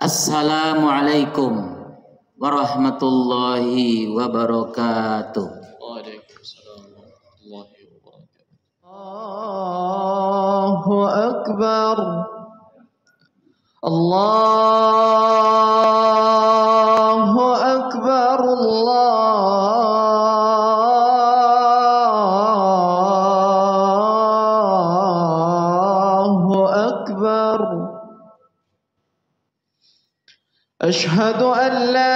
Assalamualaikum warahmatullahi wabarakatuh. Waalaikumsalam warahmatullahi wabarakatuh. Allahu Akbar. Allahu Akbar. Allahu Akbar. Ashhadu an la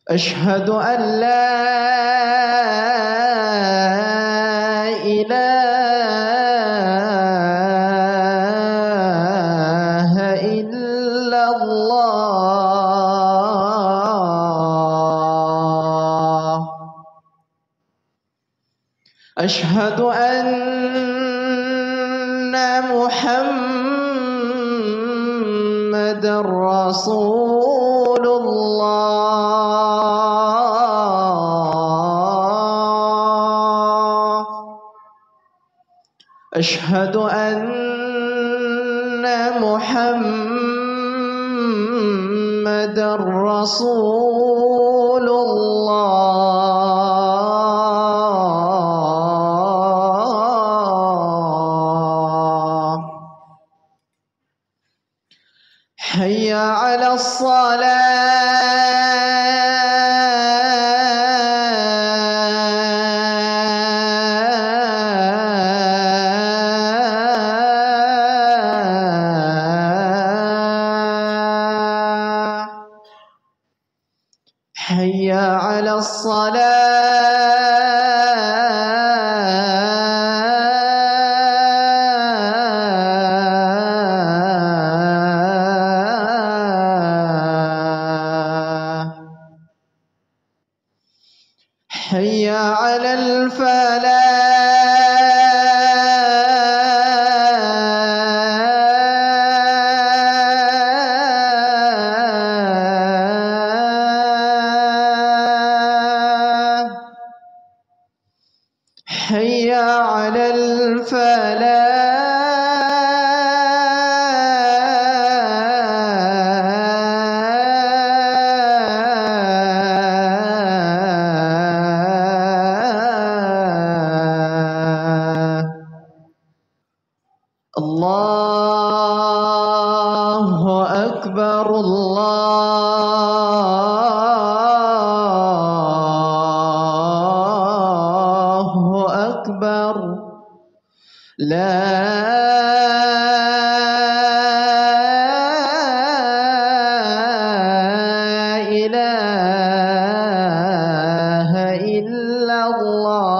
أشهد أن لا إله إلا الله. أشهد أن محمدا رسول الله. أشهد أن محمدا رسول الله. حي على حي على الصلاة. حي على الفلاح. حي على الفلاح. الله أكبر. الله أكبر. لا إله إلا الله.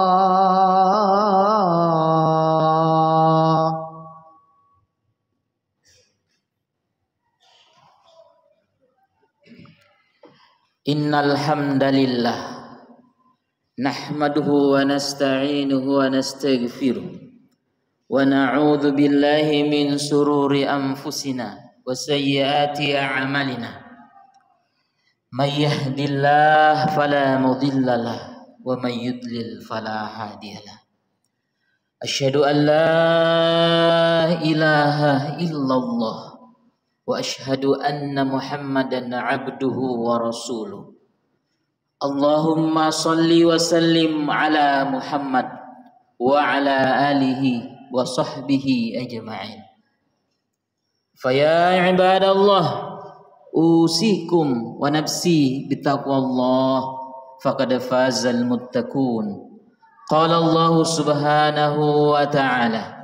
Innal hamdalillah nahmaduhu wa nasta'inuhu wa nastaghfiruh wa na'udzu billahi min sururi anfusina wa sayyiati a'malina. May yahdihillahu fala mudhillalah wa may yudlil fala hadiyalah. Asyhadu an la ilaha illallah wa asyhadu anna Muhammadan abduhu wa rasuluh. Allahumma salli wa sallim ala Muhammad wa ala alihi wa sahbihi ajma'in. Faya ibadallah usikum wa nafsi bitaqwallah faqad fazal muttaqun. Qala Allah subhanahu wa ta'ala,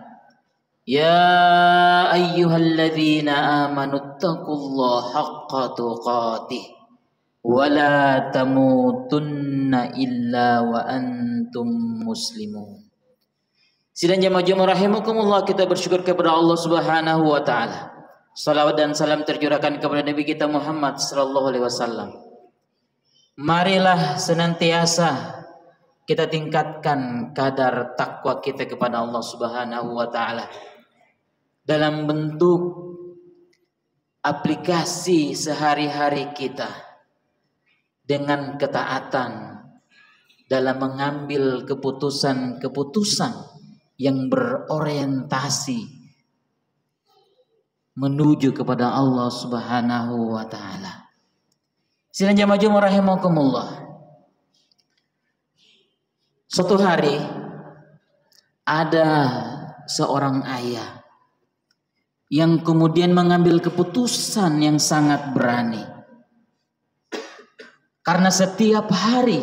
ya ayyuhalladzina amanu taqullaha haqqa tuqatih wa la tamutunna illa wa antum muslimun. Sidang jamaah rahimakumullah, kita bersyukur kepada Allah Subhanahu wa taala. Salawat dan salam tercurahkan kepada Nabi kita Muhammad sallallahu alaihi wasallam. Marilah senantiasa kita tingkatkan kadar takwa kita kepada Allah Subhanahu wa taala dalam bentuk aplikasi sehari-hari kita dengan ketaatan dalam mengambil keputusan-keputusan yang berorientasi menuju kepada Allah Subhanahu wa taala. Sidang jamaah Jumat rahimakumullah. Suatu hari ada seorang ayah yang kemudian mengambil keputusan yang sangat berani. Karena setiap hari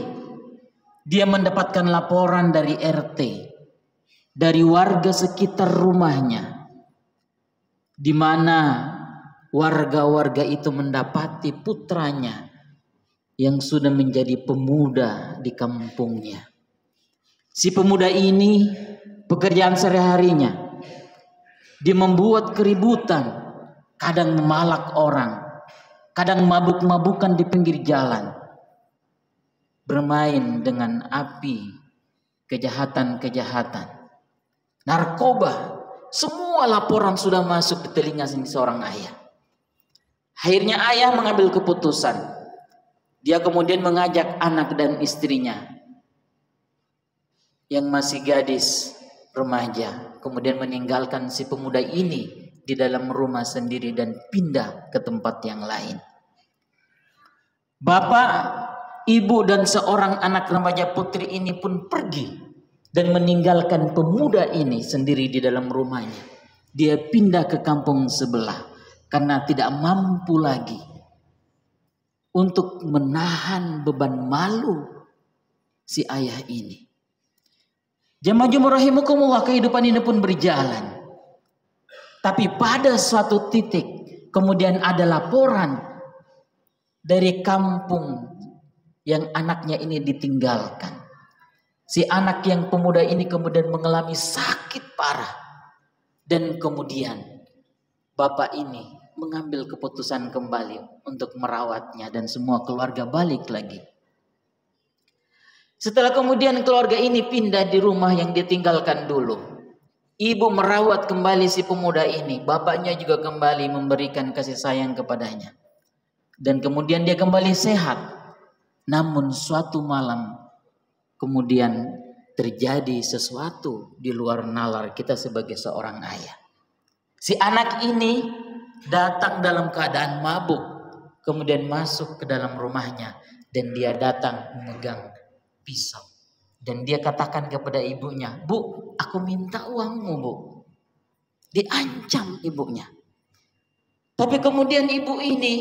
dia mendapatkan laporan dari RT, dari warga sekitar rumahnya, di mana warga-warga itu mendapati putranya yang sudah menjadi pemuda di kampungnya. Si pemuda ini pekerjaan sehari-harinya dia membuat keributan, kadang memalak orang, kadang mabuk-mabukan di pinggir jalan, bermain dengan api kejahatan-kejahatan, narkoba. Semua laporan sudah masuk di telinga seorang ayah. Akhirnya ayah mengambil keputusan. Dia kemudian mengajak anak dan istrinya yang masih gadis remaja, kemudian meninggalkan si pemuda ini di dalam rumah sendiri dan pindah ke tempat yang lain. Bapak, ibu dan seorang anak remaja putri ini pun pergi dan meninggalkan pemuda ini sendiri di dalam rumahnya. Dia pindah ke kampung sebelah karena tidak mampu lagi untuk menahan beban malu si ayah ini. Jamaah Jumat rahimakumullah, kehidupan ini pun berjalan. Tapi pada suatu titik kemudian ada laporan dari kampung yang anaknya ini ditinggalkan. Si anak yang pemuda ini kemudian mengalami sakit parah. Dan kemudian bapak ini mengambil keputusan kembali untuk merawatnya dan semua keluarga balik lagi. Setelah kemudian keluarga ini pindah di rumah yang ditinggalkan dulu, ibu merawat kembali si pemuda ini. Bapaknya juga kembali memberikan kasih sayang kepadanya. Dan kemudian dia kembali sehat. Namun suatu malam kemudian terjadi sesuatu di luar nalar kita sebagai seorang ayah. Si anak ini datang dalam keadaan mabuk, kemudian masuk ke dalam rumahnya dan dia datang memegang pisau. Dan dia katakan kepada ibunya, "Bu, aku minta uangmu, Bu." Diancam ibunya. Tapi kemudian ibu ini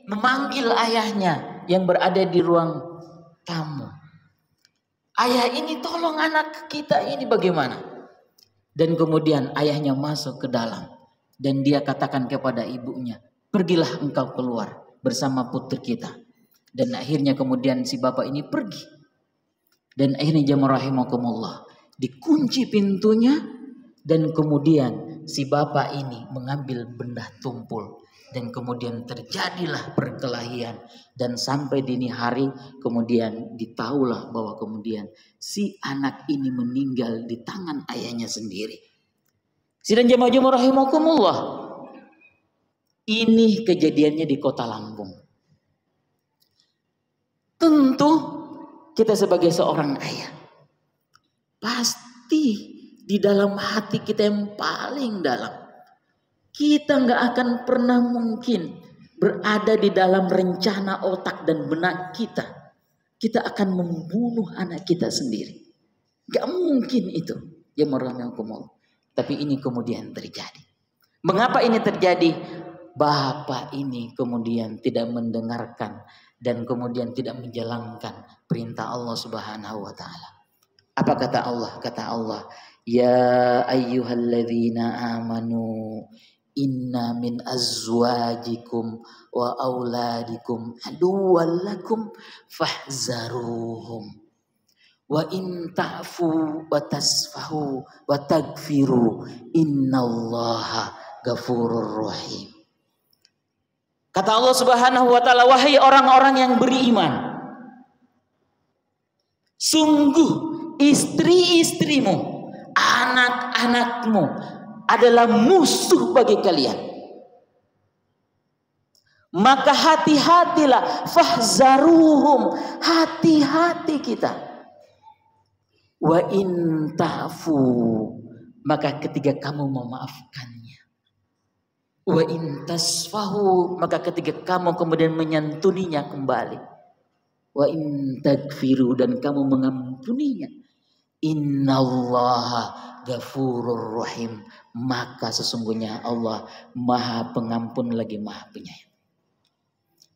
memanggil ayahnya yang berada di ruang tamu. "Ayah ini tolong anak kita ini bagaimana?" Dan kemudian ayahnya masuk ke dalam. Dan dia katakan kepada ibunya, "Pergilah engkau keluar bersama putri kita." Dan akhirnya kemudian si bapak ini pergi. Dan akhirnya jamaah rahimakumullah, dikunci pintunya. Dan kemudian si bapak ini mengambil benda tumpul. Dan kemudian terjadilah perkelahian. Dan sampai dini hari kemudian ditahulah bahwa kemudian si anak ini meninggal di tangan ayahnya sendiri. Sidang jamaah rahimakumullah, ini kejadiannya di kota Lampung. Tentu kita sebagai seorang ayah, pasti di dalam hati kita yang paling dalam, kita nggak akan pernah mungkin berada di dalam rencana otak dan benak kita akan membunuh anak kita sendiri. Gak mungkin itu. Ya marhamukumullah. Tapi ini kemudian terjadi. Mengapa ini terjadi? Bapak ini kemudian tidak mendengarkan dan kemudian tidak menjalankan perintah Allah Subhanahu wa taala. Apa kata Allah? Kata Allah, "Ya ayyuhalladzina amanu inna min azwajikum wa auladikum aduwwan lakum fahzaruhum wa in ta'fu wa tasfahu wa tagfiru innallaha ghafurur rahim." Kata Allah Subhanahu wa taala, "Wahai orang-orang yang beriman, sungguh istri-istrimu, anak-anakmu adalah musuh bagi kalian. Maka hati-hatilah, fahzaruhum, hati-hati kita. Wa in ta'fu, maka ketika kamu memaafkannya. Wa in tasfahu, maka ketika kamu kemudian menyantuninya kembali. Wa in tagfiru, dan kamu mengampuninya. Innallaha ghafurur rahim, maka sesungguhnya Allah Maha Pengampun lagi Maha Penyayang.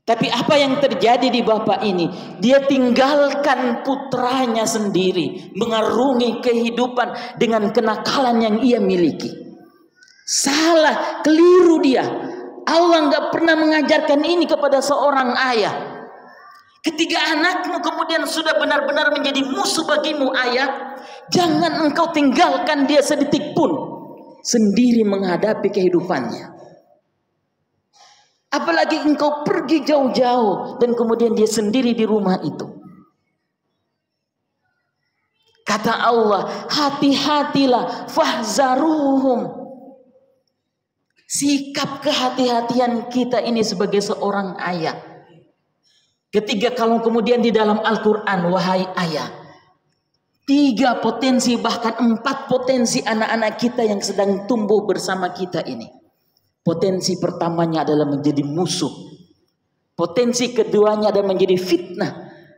Tapi apa yang terjadi di bapak ini? Dia tinggalkan putranya sendiri, mengarungi kehidupan dengan kenakalan yang ia miliki. Salah, keliru dia. Allah nggak pernah mengajarkan ini kepada seorang ayah. Ketika anakmu kemudian sudah benar-benar menjadi musuh bagimu ayah, jangan engkau tinggalkan dia sedetik pun, sendiri menghadapi kehidupannya. Apalagi engkau pergi jauh-jauh dan kemudian dia sendiri di rumah itu. Kata Allah, hati-hatilah, fahzaruhum. Sikap kehati-hatian kita ini sebagai seorang ayah. Ketika kalau kemudian di dalam Al-Quran, wahai ayah, 3 potensi bahkan 4 potensi anak-anak kita yang sedang tumbuh bersama kita ini. Potensi pertamanya adalah menjadi musuh. Potensi keduanya adalah menjadi fitnah.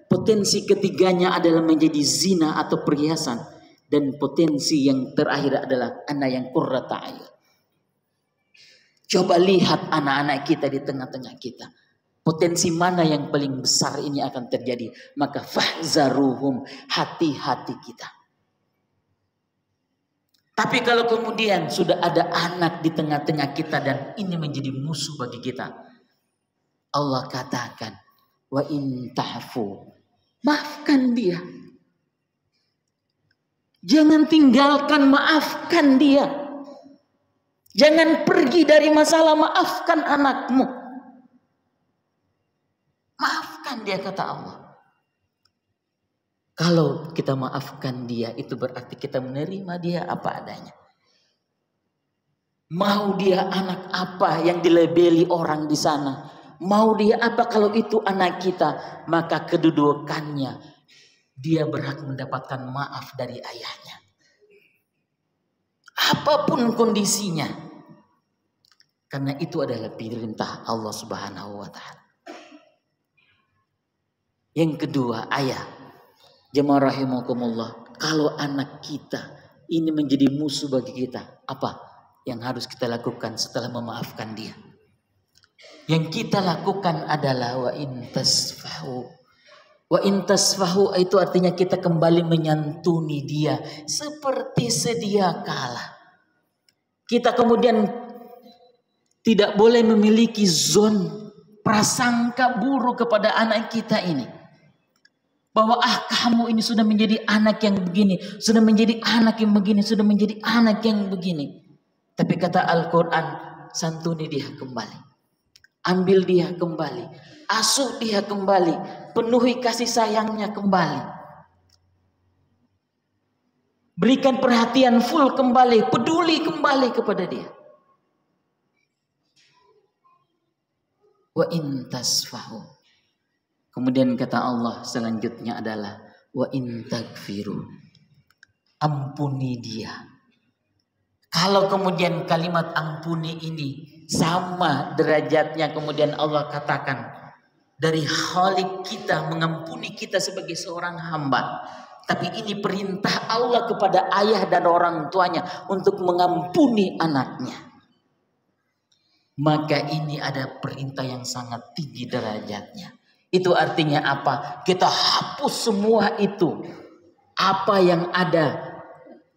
Potensi ketiganya adalah menjadi zina atau perhiasan. Dan potensi yang terakhir adalah anak yang qurrata a'yun. Coba lihat anak-anak kita di tengah-tengah kita. Potensi mana yang paling besar ini akan terjadi? Maka fahzaruhum, hati-hati kita. Tapi kalau kemudian sudah ada anak di tengah-tengah kita dan ini menjadi musuh bagi kita, Allah katakan, wa in ta'fu, maafkan dia. Jangan tinggalkan, maafkan dia. Jangan pergi dari masalah, maafkan anakmu. Maafkan dia, kata Allah. Kalau kita maafkan dia, itu berarti kita menerima dia apa adanya. Mau dia anak apa yang dilabeli orang di sana, mau dia apa kalau itu anak kita, maka kedudukannya dia berhak mendapatkan maaf dari ayahnya. Apapun kondisinya. Karena itu adalah perintah Allah Subhanahu wa taala. Yang kedua, ayah. Jemaah rahimakumullah, kalau anak kita ini menjadi musuh bagi kita, apa yang harus kita lakukan setelah memaafkan dia? Yang kita lakukan adalah wa in tasfahu. Wa in tasfahu itu artinya kita kembali menyantuni dia seperti sedia kala. Kita kemudian tidak boleh memiliki zon prasangka buruk kepada anak kita ini. Bahwa kamu ini sudah menjadi anak yang begini, sudah menjadi anak yang begini, sudah menjadi anak yang begini. Tapi kata Al-Quran, santuni dia kembali. Ambil dia kembali. Asuh dia kembali. Penuhi kasih sayangnya kembali. Berikan perhatian full kembali. Peduli kembali kepada dia. Wa in tasfahu. Kemudian kata Allah selanjutnya adalah wa in tagfiru, ampuni dia. Kalau kemudian kalimat ampuni ini sama derajatnya, kemudian Allah katakan dari Khalik kita, mengampuni kita sebagai seorang hamba. Tapi ini perintah Allah kepada ayah dan orang tuanya untuk mengampuni anaknya. Maka ini ada perintah yang sangat tinggi derajatnya. Itu artinya apa? Kita hapus semua itu. Apa yang ada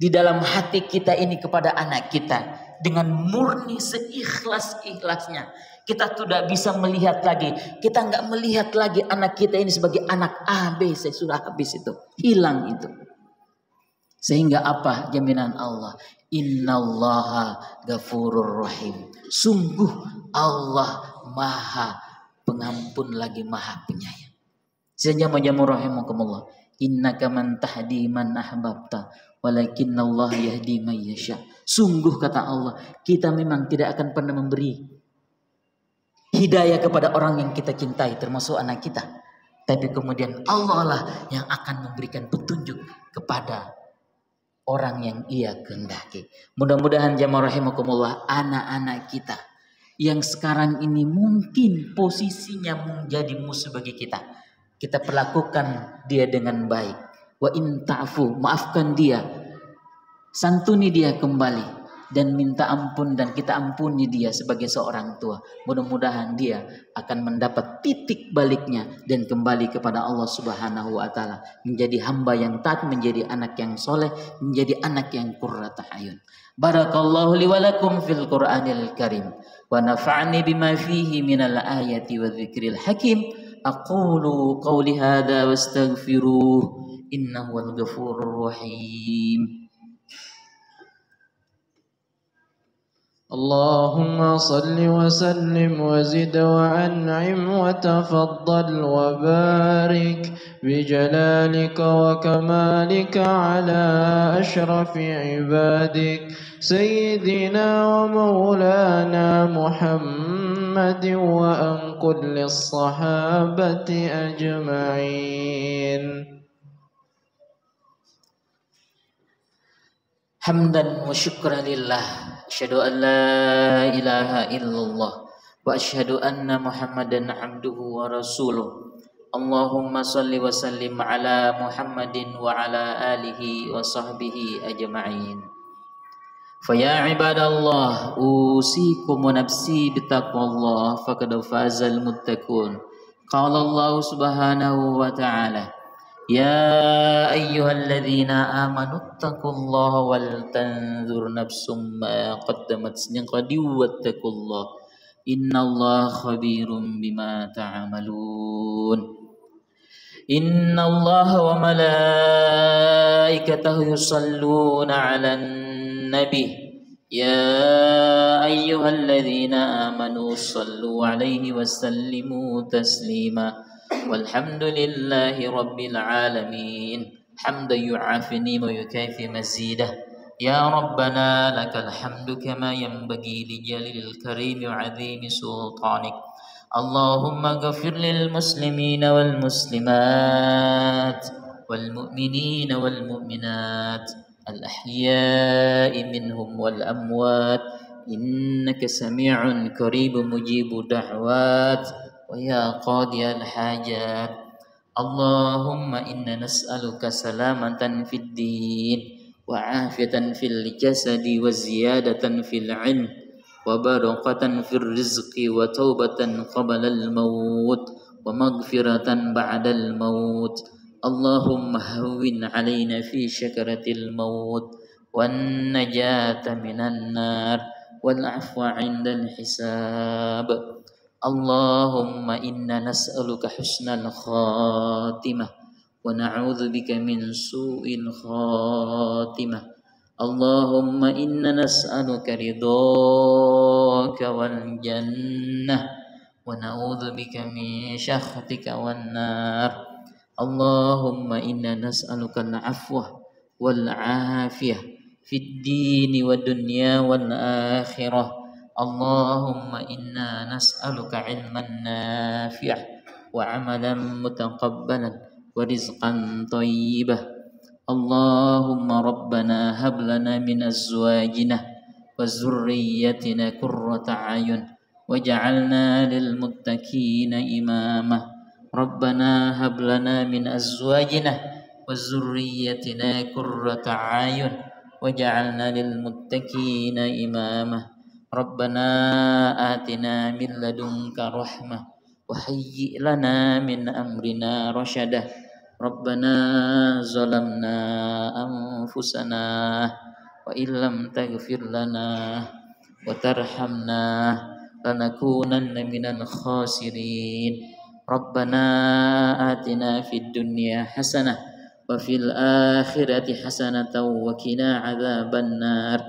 di dalam hati kita ini kepada anak kita. Dengan murni seikhlas-ikhlasnya. Kita tidak bisa melihat lagi. Kita nggak melihat lagi anak kita ini sebagai anak A, B. Sudah habis itu. Hilang itu. Sehingga apa jaminan Allah? Innallaha ghafurur rahim. Sungguh Allah Maha Pengampun lagi Maha Penyayang. Sehingga majamu rahimakumullah, innaka man tahdi man ahbabta walakinnallaha yahdi man yasha. Sungguh kata Allah, kita memang tidak akan pernah memberi hidayah kepada orang yang kita cintai termasuk anak kita. Tapi kemudian Allah lah yang akan memberikan petunjuk kepada orang yang ia kehendaki. Mudah-mudahan jamaah rahimakumullah, anak-anak kita yang sekarang ini mungkin posisinya menjadi musuh bagi kita, kita perlakukan dia dengan baik. Wa in ta'fu, maafkan dia, santuni dia kembali, dan minta ampun, dan kita ampuni dia sebagai seorang tua. Mudah-mudahan dia akan mendapat titik baliknya dan kembali kepada Allah Subhanahu wa taala, menjadi hamba yang taat, menjadi anak yang soleh, menjadi anak yang qurrata ayun. Barakallahu li wa lakum fil Qur'anil Karim wa nafa'ani bima fihi minal ayati wa dzikril hakim. Aqulu qawli hadza wastaghfiruh innahu wal ghafurur rahim. اللهم صل وسلم وزد وأنعم وتفضل وبارك بجلالك وكمالك على أشرف عبادك سيدنا ومولانا محمد وأن كل الصحابة أجمعين. Hamdan wa syukran lillah, asyhadu an la ilaha illallah wa asyhadu anna Muhammadan abduhu wa rasuluh. Allahumma salli wa sallim ala Muhammadin wa ala alihi wa sahbihi ajma'in. Fa ya ibadallah, usikum wa nafsi bitaqwallah faqad fazal muttaqun. Qala Allah subhanahu wa ta'ala, ya ayyuhalladzina amanu taqullaha wal tanzur nafsum ma qaddamat wattaqullah innallaha khabirum bima ta'malun. Innallaha wa malaikatahu yusalluna 'alan nabi ya ayyuhalladzina amanu sallu 'alaihi wa sallimu taslima. Walhamdulillahi rabbil alamin, hamdan yu'afini wa yukafi mazidah. Ya Rabbana lakal hamdu kama yanbaghi li jalilil karim wa 'azimi sultanik. Allahumma ghafir lil muslimina wal muslimat wal mu'minina wal mu'minat al ahya'i minhum wal amwat innaka sami'un qaribun mujibu da'wat wa ya qadiyal hajat. Allahumma inna nas'aluka salamatan fid din wa afiyatan fil jasadi wa ziyadatan fil ilm wa barakatan fil rizqi wa taubatan qabla al maut wa maghfiratan ba'da al maut. Allahumma hawwin alaina fi syakaratil maut wan najata minan nar wal afwa 'indal hisab. Allahumma inna nas'aluka husnal khatimah wa na'udzu bika min su'il khatimah. Allahumma inna nas'aluka ridhaka wal jannah wa na'udzu bika min sakhatika wan nar. Allahumma inna nas'aluka al-'afwa wal 'afiyah fid dini wad dunya wal akhirah. Allahumma inna nas'aluka ilman nafi'ah wa amalan mutaqabbalan wa rizqan thayyibah. Allahumma rabbana hab lana min azwajina wa zurriyyatina qurrata a'yun waj'alna lil muttaqina imama. Rabbana hab lana min azwajina wa zurriyyatina qurrata a'yun waj'alna lil muttaqina imama. Rabbana atina min ladunka rahmah wa hayyi' lana min amrina rasyadah. Rabbana zalamna anfusana wa illam taghfir lana wa tarhamna lanakunanna minal khasirin. Rabbana atina fid dunya hasanah wa fil akhirati hasanatan wa qina adzaban nar.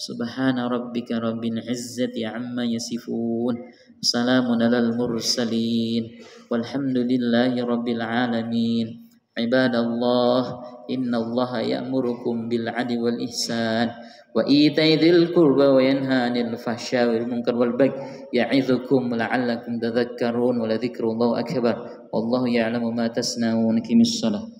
Subhana rabbika rabbil izzati amma yasifun, salamun alal mursalin, walhamdulillahi rabbil alamin. Ibadallah, innallaha ya'murukum bil 'adli wal ihsan wa ita'i dzil qurba wa yanha 'anil fahsya'i wal munkar wal baghi ya'idzukum la'allakum tadhakkarun wa la dzikrullahi akbar wallahu ya'lamu ma tasna'un. Qimis shalah.